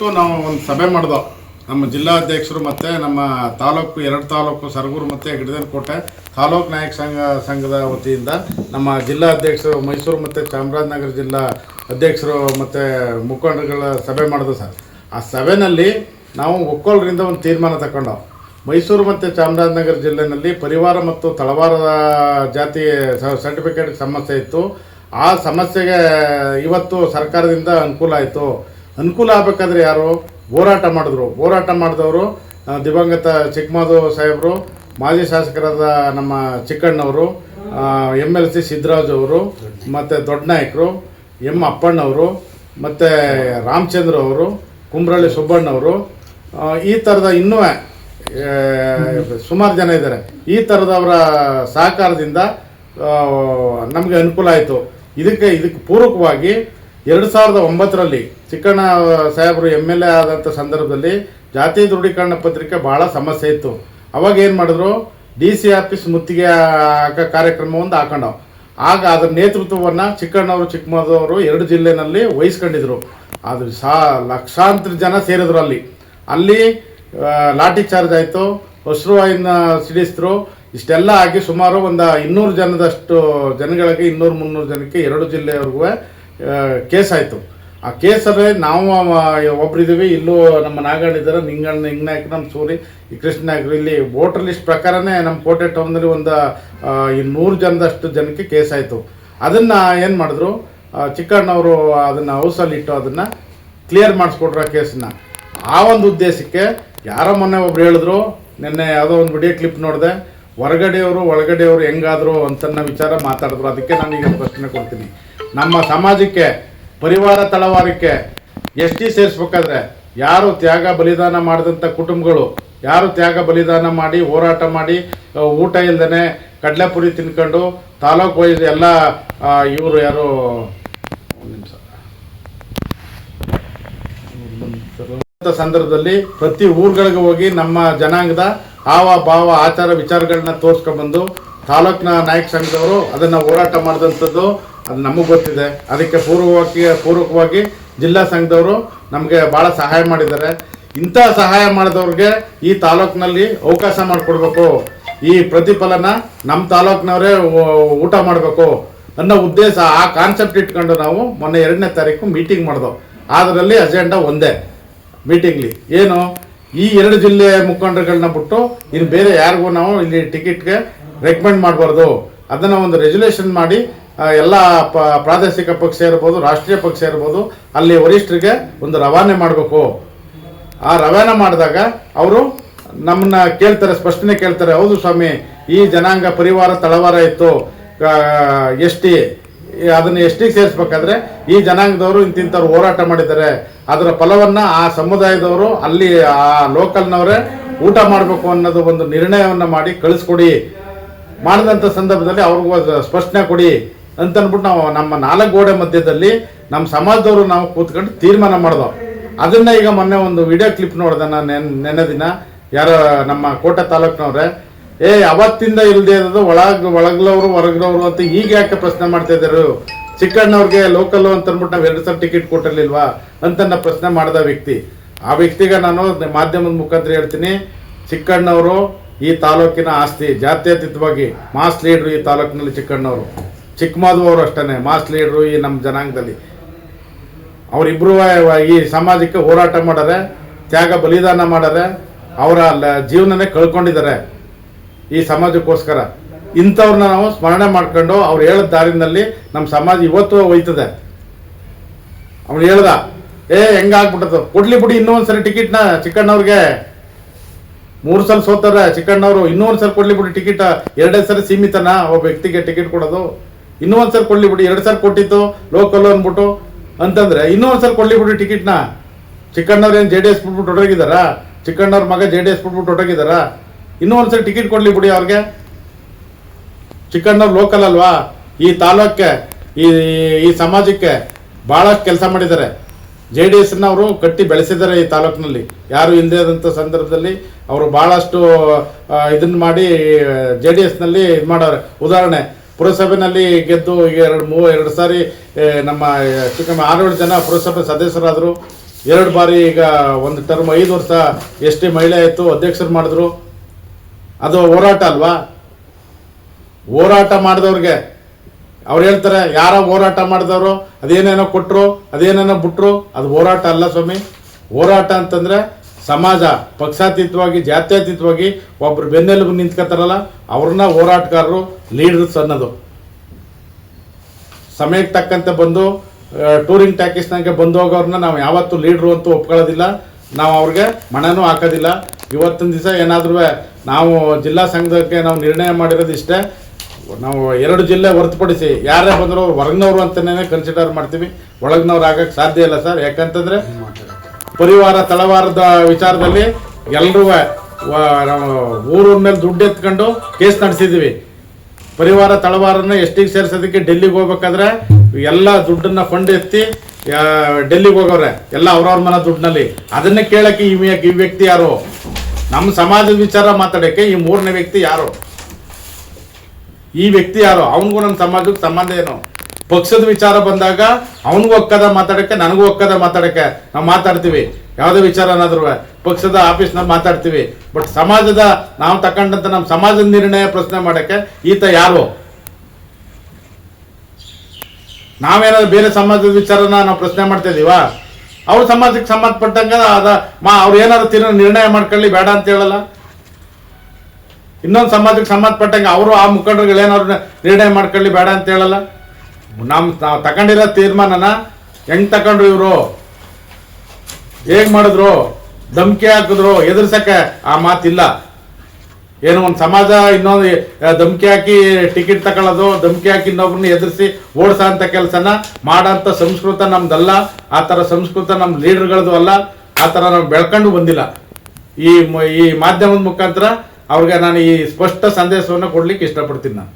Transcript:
ನಾವು ಒಂದು ಸಭೆ ಮಾಡಿದೋ ನಮ್ಮ ಜಿಲ್ಲಾಧ್ಯಕ್ಷರು ಮತ್ತು ನಮ್ಮ ತಾಲೂಕು 2 ತಾಲೂಕು ಸರಗೂರು ಮತ್ತು ಗಿಡದನಕೋಟೆ ತಾಲೂಕು ನಾಯಕ ಸಂಘದ ವತಿಯಿಂದ ನಮ್ಮ ಜಿಲ್ಲಾಧ್ಯಕ್ಷರು ಮೈಸೂರು ಮತ್ತು ಚಾಮರಾಜನಗರ ಜಿಲ್ಲಾ ಅಧ್ಯಕ್ಷರು ಮತ್ತು ಮುಖಂಡರುಗಳ ಸಭೆ ಮಾಡಿದ್ವು ಸರ್. ಆ ಸಭೆಯಲ್ಲಿ ನಾವು ಒಕ್ಕೂಟರಿಂದ ಒಂದು ತೀರ್ಮಾನ ತಗೊಂಡು ಮೈಸೂರು ಮತ್ತು ಚಾಮರಾಜನಗರ ಜಿಲ್ಲೆಯಲ್ಲಿ ಪರಿವಾರ ಮತ್ತು ತಳವಾರದ ಜಾತಿ ಸರ್ಟಿಫಿಕೇಟ್ ಸಮಸ್ಯೆ ಇತ್ತು. ಆ ಸಮಸ್ಯೆಗೆ ಇವತ್ತು ಸರ್ಕಾರದಿಂದ ಅನುಕೂಲ ಆಯಿತು. ಅನುಕೂಲ ಆಗಬೇಕಾದ್ರೆ ಯಾರು ಹೋರಾಟ ಮಾಡಿದವರು ದಿವಂಗತ ಚಿಕ್ಕಮಾದು ಸಾಹೇಬರು, ಮಾಜಿ ಶಾಸಕರಾದ ನಮ್ಮ ಚಿಕ್ಕಣ್ಣವರು, MLC ಸಿದ್ದರಾಜ್ ಅವರು, ಮತ್ತು ದೊಡ್ಡ ನಾಯಕರು M ಅಪ್ಪಣ್ಣವರು, ಮತ್ತು ರಾಮಚಂದ್ರ ಅವರು, ಕುಂಬ್ರಳ್ಳಿ ಸುಬ್ಬಣ್ಣವರು, ಈ ಥರದ ಇನ್ನೂ ಸುಮಾರು ಜನ ಇದ್ದಾರೆ. ಈ ಥರದವರ ಸಹಕಾರದಿಂದ ನಮಗೆ ಅನುಕೂಲ ಆಯಿತು. ಇದಕ್ಕೆ ಪೂರಕವಾಗಿ 2009ರಲ್ಲಿ ಚಿಕ್ಕಣ್ಣ ಸಾಹೇಬರು MLA ಆದಂಥ ಸಂದರ್ಭದಲ್ಲಿ ಜಾತಿ ದೃಢೀಕರಣ ಪತ್ರಿಕೆ ಭಾಳ ಸಮಸ್ಯೆ ಇತ್ತು. ಅವಾಗ ಏನು ಮಾಡಿದ್ರು, DC ಆಫೀಸ್ ಮುತ್ತಿಗೆ ಕಾರ್ಯಕ್ರಮ ಒಂದು ಹಾಕೊಂಡವು. ಆಗ ಅದರ ನೇತೃತ್ವವನ್ನು ಚಿಕ್ಕಣ್ಣವರು ಚಿಕ್ಕಮದವರು 2 ಜಿಲ್ಲೆನಲ್ಲಿ ವಹಿಸ್ಕೊಂಡಿದ್ರು. ಅದು ಲಕ್ಷಾಂತರ ಜನ ಸೇರಿದ್ರು. ಅಲ್ಲಿ ಲಾಠಿ ಚಾರ್ಜ್ ಆಯಿತು, ಅಶ್ರುವಾಯಿನ ಸಿಡಿಸಿದ್ರು. ಇಷ್ಟೆಲ್ಲ ಆಗಿ ಸುಮಾರು ಒಂದು 200 ಜನದಷ್ಟು ಜನಗಳಿಗೆ 200-300 ಜನಕ್ಕೆ 2 ಜಿಲ್ಲೆಯವರೆಗೂ ಕೇಸ್ ಆಯಿತು. ಆ ಕೇಸಲ್ಲಿ ನಾವು ಒಬ್ಬರಿದ್ದೀವಿ. ಇಲ್ಲೂ ನಮ್ಮ ನಾಗಣ್ಣ ಇದ್ದಾರೆ, ಹಿಂಗನಾಯಕ, ನಮ್ಮ ಸೂರಿ, ಈ ಕೃಷ್ಣ ನಾಯಕರು. ಇಲ್ಲಿ ವೋಟರ್ ಲಿಸ್ಟ್ ಪ್ರಕಾರನೇ ನಮ್ಮ ಕೋಟೆ ಟೌನಲ್ಲಿ ಒಂದು 100 ಜನದಷ್ಟು ಜನಕ್ಕೆ ಕೇಸ್ ಆಯಿತು. ಅದನ್ನು ಏನು ಮಾಡಿದ್ರು, ಚಿಕ್ಕಣ್ಣವರು ಅದನ್ನು ಹೌಸಲ್ಲಿ ಇಟ್ಟು ಅದನ್ನು ಕ್ಲಿಯರ್ ಮಾಡಿಸ್ಕೊಟ್ರು ಆ ಕೇಸನ್ನ. ಆ ಒಂದು ಉದ್ದೇಶಕ್ಕೆ ಯಾರೋ ಮೊನ್ನೆ ಒಬ್ರು ಹೇಳಿದ್ರು, ನಿನ್ನೆ ಯಾವುದೋ ಒಂದು ವಿಡಿಯೋ ಕ್ಲಿಪ್ ನೋಡಿದೆ, ಹೊರಗಡೆಯವರು ಒಳಗಡೆಯವರು ಹೆಂಗಾದರು ಅಂತನ್ನ ವಿಚಾರ ಮಾತಾಡಿದ್ರು. ಅದಕ್ಕೆ ನಾನೀಗ ಪ್ರಶ್ನೆ ಕೊಡ್ತೀನಿ. ನಮ್ಮ ಸಮಾಜಕ್ಕೆ ಪರಿವಾರ ತಳವಾರಕ್ಕೆ ST ಸೇರಿಸ್ಬೇಕಾದ್ರೆ ಯಾರು ತ್ಯಾಗ ಬಲಿದಾನ ಮಾಡಿದಂಥ ಕುಟುಂಬಗಳು, ಯಾರು ತ್ಯಾಗ ಬಲಿದಾನ ಮಾಡಿ ಹೋರಾಟ ಮಾಡಿ ಊಟ ಇಲ್ದೇ ಕಡಲೆಪುರಿ ತಿನ್ಕೊಂಡು ತಾಲೂಕು ವೈಸ್ ಎಲ್ಲ ಇವರು ಯಾರು ಸಂದರ್ಭದಲ್ಲಿ ಪ್ರತಿ ಊರುಗಳಿಗೆ ಹೋಗಿ ನಮ್ಮ ಜನಾಂಗದ ಹಾವ ಭಾವ ಆಚಾರ ವಿಚಾರಗಳನ್ನ ತೋರಿಸ್ಕೊಂಡ್ಬಂದು ತಾಲೂಕಿನ ನಾಯಕ ಸಂಘದವರು ಅದನ್ನು ಹೋರಾಟ ಮಾಡಿದಂಥದ್ದು ಅದು ನಮಗೆ ಗೊತ್ತಿದೆ. ಅದಕ್ಕೆ ಪೂರ್ವಕವಾಗಿ ಜಿಲ್ಲಾ ಸಂಘದವರು ನಮಗೆ ಭಾಳ ಸಹಾಯ ಮಾಡಿದ್ದಾರೆ. ಇಂಥ ಸಹಾಯ ಮಾಡಿದವ್ರಿಗೆ ಈ ತಾಲೂಕಿನಲ್ಲಿ ಅವಕಾಶ ಮಾಡಿಕೊಡ್ಬೇಕು, ಈ ಪ್ರತಿಫಲನ ನಮ್ಮ ತಾಲೂಕಿನವರೇ ಊಟ ಮಾಡಬೇಕು ಅನ್ನೋ ಉದ್ದೇಶ, ಆ ಕಾನ್ಸೆಪ್ಟ್ ಇಟ್ಕೊಂಡು ನಾವು ಮೊನ್ನೆ 2ನೇ ತಾರೀಕು ಮೀಟಿಂಗ್ ಮಾಡಿದೆವು. ಅದರಲ್ಲಿ ಅಜೆಂಡಾ ಒಂದೇ ಮೀಟಿಂಗ್ಲಿ ಏನು, ಈ 2 ಜಿಲ್ಲೆ ಮುಖಂಡರುಗಳನ್ನ ಬಿಟ್ಟು ಇನ್ನು ಬೇರೆ ಯಾರಿಗೂ ನಾವು ಇಲ್ಲಿ ಟಿಕೆಟ್ಗೆ ರೆಕಮೆಂಡ್ ಮಾಡಬಾರ್ದು. ಅದನ್ನು ಒಂದು ರೆಜುಲೇಷನ್ ಮಾಡಿ ಎಲ್ಲ ಪ್ರಾದೇಶಿಕ ಪಕ್ಷ ಇರ್ಬೋದು, ರಾಷ್ಟ್ರೀಯ ಪಕ್ಷ ಇರ್ಬೋದು, ಅಲ್ಲಿ ವರಿಷ್ಠರಿಗೆ ಒಂದು ರವಾನೆ ಮಾಡಬೇಕು. ಆ ರವಾನೆ ಮಾಡಿದಾಗ ಅವರು ನಮ್ಮನ್ನ ಕೇಳ್ತಾರೆ, ಸ್ಪಷ್ಟನೆ ಕೇಳ್ತಾರೆ. ಹೌದು ಸ್ವಾಮಿ, ಈ ಜನಾಂಗ ಪರಿವಾರ ತಳವಾರ ಇತ್ತು, ST ಅದನ್ನು STಗೆ ಸೇರಿಸ್ಬೇಕಾದ್ರೆ ಈ ಜನಾಂಗದವರು ಇಂತಿಂಥವ್ರು ಹೋರಾಟ ಮಾಡಿದ್ದಾರೆ, ಅದರ ಫಲವನ್ನು ಆ ಸಮುದಾಯದವರು ಅಲ್ಲಿ ಆ ಲೋಕಲ್ನವರೇ ಊಟ ಮಾಡಬೇಕು ಅನ್ನೋದು ಒಂದು ನಿರ್ಣಯವನ್ನು ಮಾಡಿ ಕಳಿಸ್ಕೊಡಿ. ಮಾಡಿದಂಥ ಸಂದರ್ಭದಲ್ಲಿ ಅವ್ರಿಗೂ ಸ್ಪಷ್ಟನೆ ಕೊಡಿ ಅಂತಂದ್ಬಿಟ್ಟು ನಾವು ನಮ್ಮ 4 ಗೋಡೆ ಮಧ್ಯದಲ್ಲಿ ನಮ್ಮ ಸಮಾಜದವರು ನಾವು ಕೂತ್ಕೊಂಡು ತೀರ್ಮಾನ ಮಾಡಿದೋ. ಅದನ್ನು ಈಗ ಮೊನ್ನೆ ಒಂದು ವಿಡಿಯೋ ಕ್ಲಿಪ್ ನೋಡಿದೆ ನಾನು ನೆನ್ನೆ ದಿನ. ಯಾರೋ ನಮ್ಮ ಕೋಟೆ ತಾಲೂಕಿನವ್ರೆ, ಅವತ್ತಿಂದ ಇಲ್ಲದೆ ಇರೋದು ಒಳಗ್ಲವರು ಹೊರಗ್ಲವರು ಅಂತ ಈಗ ಯಾಕೆ ಪ್ರಶ್ನೆ ಮಾಡ್ತಾ ಇದ್ದಾರೆ, ಚಿಕ್ಕಣ್ಣವ್ರಿಗೆ ಲೋಕಲ್ಲು ಅಂತ ಅಂದ್ಬಿಟ್ಟು ನಾವು 2 ಸಲ ಟಿಕೆಟ್ ಕೊಟ್ಟಿರ್ಲಿಲ್ವಾ ಅಂತ ಪ್ರಶ್ನೆ ಮಾಡಿದ ವ್ಯಕ್ತಿ. ಆ ವ್ಯಕ್ತಿಗೆ ನಾನು ಮಾಧ್ಯಮದ ಮುಖಾಂತರ ಹೇಳ್ತೀನಿ, ಚಿಕ್ಕಣ್ಣವರು ಈ ತಾಲೂಕಿನ ಆಸ್ತಿ, ಜಾತ್ಯತೀತವಾಗಿ ಮಾಸ್ ಲೀಡ್ರು ಈ ತಾಲೂಕಿನಲ್ಲಿ ಚಿಕ್ಕಣ್ಣವರು. ಚಿಕ್ಕಮಾದು ಅವರು ಅಷ್ಟೇ ಮಾಸ್ ಲೀಡ್ರು ಈ ನಮ್ಮ ಜನಾಂಗದಲ್ಲಿ. ಅವರಿಬ್ಬರು ಈ ಸಮಾಜಕ್ಕೆ ಹೋರಾಟ ಮಾಡಾರೆ, ತ್ಯಾಗ ಬಲಿದಾನ ಮಾಡಾರೆ, ಅವರ ಜೀವನನೇ ಕಳ್ಕೊಂಡಿದ್ದಾರೆ ಈ ಸಮಾಜಕ್ಕೋಸ್ಕರ. ಇಂಥವ್ರನ್ನ ನಾವು ಸ್ಮರಣೆ ಮಾಡ್ಕೊಂಡು ಅವ್ರು ಹೇಳಿದ ದಾರಿನಲ್ಲಿ ನಮ್ಮ ಸಮಾಜ ಇವತ್ತು ಹೋಯ್ತದೆ. ಅವ್ನು ಹೇಳ್ದ, ಹೆಂಗಾಗ್ಬಿಟ್ಟದು, ಕೊಡ್ಲಿ ಬಿಡಿ ಇನ್ನೂ ಒಂದ್ಸರಿ ಟಿಕೆಟ್ನ ಚಿಕ್ಕಣ್ಣವ್ರಿಗೆ. 3 ಸಲ ಸೋತಾರೆ ಚಿಕ್ಕಣ್ಣವರು, ಇನ್ನೂ ಒಂದ್ಸರಿ ಕೊಡ್ಲಿ ಬಿಡಿ ಟಿಕೆಟ್. 2 ಸರಿ ಸೀಮಿತನ ಒಬ್ಬ ವ್ಯಕ್ತಿಗೆ ಟಿಕೆಟ್ ಕೊಡೋದು? ಇನ್ನೂ ಒಂದ್ಸರಿ ಕೊಡ್ಲಿ ಬಿಡಿ, 2 ಸರಿ ಕೊಟ್ಟಿತ್ತು ಲೋಕಲ್ ಅಂದ್ಬಿಟ್ಟು ಅಂತಂದ್ರೆ ಇನ್ನೂ ಒಂದ್ಸರಿ ಕೊಡ್ಲಿ ಬಿಡಿ ಟಿಕೆಟ್ನ. ಚಿಕ್ಕಣ್ಣವ್ರು ಏನು JDS ಬಿಟ್ಬಿಟ್ಟು ಹೊರಗಿದಾರಾ? ಚಿಕ್ಕಣ್ಣವ್ರ ಮಗ JDS ಬಿಟ್ಬಿಟ್ಟು ಹೊರಗಿದಾರಾ? ಇನ್ನೂ ಒಂದ್ಸರಿ ಟಿಕೆಟ್ ಕೊಡ್ಲಿ ಬಿಡಿ ಅವ್ರಿಗೆ. ಚಿಕ್ಕಣ್ಣವ್ರು ಲೋಕಲ್ ಅಲ್ವಾ, ಈ ತಾಲೂಕ್ಕೆ ಈ ಸಮಾಜಕ್ಕೆ ಭಾಳಷ್ಟು ಕೆಲಸ ಮಾಡಿದ್ದಾರೆ. JDSನ ಅವರು ಕಟ್ಟಿ ಬೆಳೆಸಿದ್ದಾರೆ ಈ ತಾಲೂಕಿನಲ್ಲಿ. ಯಾರು ಇಲ್ಲದೇ ಆದಂಥ ಸಂದರ್ಭದಲ್ಲಿ ಅವರು ಭಾಳಷ್ಟು ಇದನ್ನು ಮಾಡಿ JDSನಲ್ಲಿ ಇದು ಮಾಡೋರೆ. ಉದಾಹರಣೆ, ಪುರಸಭೆಯಲ್ಲಿ ಗೆದ್ದು 2 ಸಾರಿ ನಮ್ಮ ಚಿಕ್ಕ 6-7 ಜನ ಪುರಸಭೆ ಸದಸ್ಯರಾದರು. 2 ಬಾರಿ ಈಗ ಒಂದು ಟರ್ಮ್ 5 ವರ್ಷ ಎಸ್ ಟಿ ಮಹಿಳೆ ಆಯಿತು, ಅಧ್ಯಕ್ಷರು ಮಾಡಿದ್ರು. ಅದು ಹೋರಾಟ ಅಲ್ವಾ? ಹೋರಾಟ ಮಾಡಿದವ್ರಿಗೆ ಅವ್ರು ಹೇಳ್ತಾರೆ, ಯಾರ ಹೋರಾಟ ಮಾಡಿದವರು ಅದೇನೇನೋ ಕೊಟ್ಟರು, ಅದೇನೇನೋ ಬಿಟ್ಟರು, ಅದು ಹೋರಾಟ ಅಲ್ಲ ಸ್ವಾಮಿ. ಹೋರಾಟ ಅಂತಂದರೆ ಸಮಾಜ ಪಕ್ಷಾತೀತವಾಗಿ, ಜಾತ್ಯತೀತವಾಗಿ ಒಬ್ರು ಬೆನ್ನೆಲುಬು ನಿಂತ್ಕೊತಾರಲ್ಲ, ಅವ್ರನ್ನ ಹೋರಾಟಗಾರರು, ಲೀಡರ್ಸ್ ಅನ್ನೋದು. ಸಮಯಕ್ಕೆ ತಕ್ಕಂತೆ ಬಂದು ಟೂರಿಂಗ್ ಟ್ಯಾಕಿಸ್ನಾಗೆ ಬಂದು ಹೋಗೋರನ್ನ ನಾವು ಯಾವತ್ತೂ ಲೀಡ್ರು ಅಂತೂ ಒಪ್ಕೊಳ್ಳೋದಿಲ್ಲ. ನಾವು ಅವ್ರಿಗೆ ಮಣನೂ ಹಾಕೋದಿಲ್ಲ. ಇವತ್ತಿನ ದಿವಸ ಏನಾದರೂ ನಾವು ಜಿಲ್ಲಾ ಸಂಘಕ್ಕೆ ನಾವು ನಿರ್ಣಯ ಮಾಡಿರೋದು ಇಷ್ಟೇ, ನಾವು 2 ಜಿಲ್ಲೆ ಹೊರತುಪಡಿಸಿ ಯಾರೇ ಬಂದರೂ ಹೊರಗಿನವರು ಅಂತಲೇ ಕನ್ಸಿಡರ್ ಮಾಡ್ತೀವಿ, ಒಳಗಿನವ್ರು ಆಗಕ್ಕೆ ಸಾಧ್ಯ ಇಲ್ಲ ಸರ್. ಯಾಕಂತಂದರೆ ಪರಿವಾರ ತಳವಾರದ ವಿಚಾರದಲ್ಲಿ ಎಲ್ಲರೂ ನಾವು ಊರ ಮೇಲೆ ದುಡ್ಡು ಎತ್ಕೊಂಡು ಕೇಸ್ ನಡೆಸಿದ್ದೀವಿ. ಪರಿವಾರ ತಳವಾರನ್ನ ಎಷ್ಟಿಗೆ ಸೇರಿಸೋದಕ್ಕೆ ಡೆಲ್ಲಿಗೆ ಹೋಗ್ಬೇಕಾದ್ರೆ ಎಲ್ಲ ದುಡ್ಡನ್ನ ಫಂಡ್ ಎತ್ತಿ ಡೆಲ್ಲಿಗೆ ಹೋಗೋರೆ, ಎಲ್ಲ ಅವ್ರವ್ರ ಮನೆ ದುಡ್ಡಿನಲ್ಲಿ. ಅದನ್ನೇ ಕೇಳಕ್ಕೆ ಈ ವ್ಯಕ್ತಿ ಯಾರು? ನಮ್ಮ ಸಮಾಜದ ವಿಚಾರ ಮಾತಾಡೋಕ್ಕೆ ಈ 3ನೇ ವ್ಯಕ್ತಿ ಯಾರು? ಈ ವ್ಯಕ್ತಿ ಯಾರು? ಅವನಿಗೂ ನಮ್ಮ ಸಮಾಜಕ್ಕೆ ಸಂಬಂಧ ಏನು? ಪಕ್ಷದ ವಿಚಾರ ಬಂದಾಗ ಅವನಿಗೂ ಒಕ್ಕದ ಮಾತಾಡೋಕ್ಕೆ, ನನಗೂ ಒಕ್ಕದ ಮಾತಾಡೋಕ್ಕೆ ನಾವು ಮಾತಾಡ್ತೀವಿ. ಯಾವುದೇ ವಿಚಾರ ಏನಾದ್ರು ಪಕ್ಷದ ಆಫೀಸ್ನಲ್ಲಿ ಮಾತಾಡ್ತೀವಿ. ಬಟ್ ಸಮಾಜದ ನಾವು ತಗೊಂಡಂತ ನಮ್ಮ ಸಮಾಜದ ನಿರ್ಣಯ ಪ್ರಶ್ನೆ ಮಾಡೋಕ್ಕೆ ಈತ ಯಾರು? ನಾವೇನಾದ್ರು ಬೇರೆ ಸಮಾಜದ ವಿಚಾರನ ನಾವು ಪ್ರಶ್ನೆ ಮಾಡ್ತಾ ಇದೀವಾ? ಅವ್ರ ಸಮಾಜಕ್ಕೆ ಸಂಬಂಧಪಟ್ಟಂಗೆ ಅವ್ರು ಏನಾದ್ರು ನಿರ್ಣಯ ಮಾಡ್ಕೊಳ್ಳಿ, ಬೇಡ ಅಂತ ಹೇಳಲ್ಲ. ಇನ್ನೊಂದು ಸಮಾಜಕ್ಕೆ ಸಂಬಂಧಪಟ್ಟಂಗೆ ಅವರು ಆ ಮುಖಂಡರುಗಳು ಏನಾದ್ರು ನಿರ್ಣಯ ಮಾಡ್ಕೊಳ್ಳಿ, ಬೇಡ ಅಂತ ಹೇಳಲ್ಲ. ನಾವು ತಗೊಂಡಿರೋ ತೀರ್ಮಾನನ ಹೆಂಗ್ ತಗೊಂಡ್ರು ಇವರು? ಹೇಗ್ ಮಾಡಿದ್ರು? ಧಮ್ಕಿ ಹಾಕಿದ್ರು, ಎದುರ್ಸಕ್ಕೆ ಆ ಮಾತಿಲ್ಲ. ಏನು ಒಂದು ಸಮಾಜ ಇನ್ನೊಂದು ಧಮ್ಕಿ ಹಾಕಿ ಟಿಕೆಟ್ ತಗೊಳ್ಳೋದು, ಧಮ್ಕಿ ಹಾಕಿ ಇನ್ನೊಬ್ರನ್ನ ಎದುರಿಸಿ ಓಡಿಸೋ ಅಂತ ಕೆಲಸನ ಮಾಡೋಂಥ ಸಂಸ್ಕೃತ ನಮ್ದಲ್ಲ. ಆ ಥರ ಸಂಸ್ಕೃತ ನಮ್ಮ ಲೀಡರ್ಗಳದ್ದು ಅಲ್ಲ. ಆ ಥರ ನಾವು ಬೆಳ್ಕೊಂಡು ಬಂದಿಲ್ಲ. ಈ ಮಾಧ್ಯಮದ ಮುಖಾಂತರ ಅವ್ರಿಗೆ ನಾನು ಈ ಸ್ಪಷ್ಟ ಸಂದೇಶವನ್ನು ಕೊಡ್ಲಿಕ್ಕೆ ಇಷ್ಟಪಡ್ತೀನಿ ನಾನು.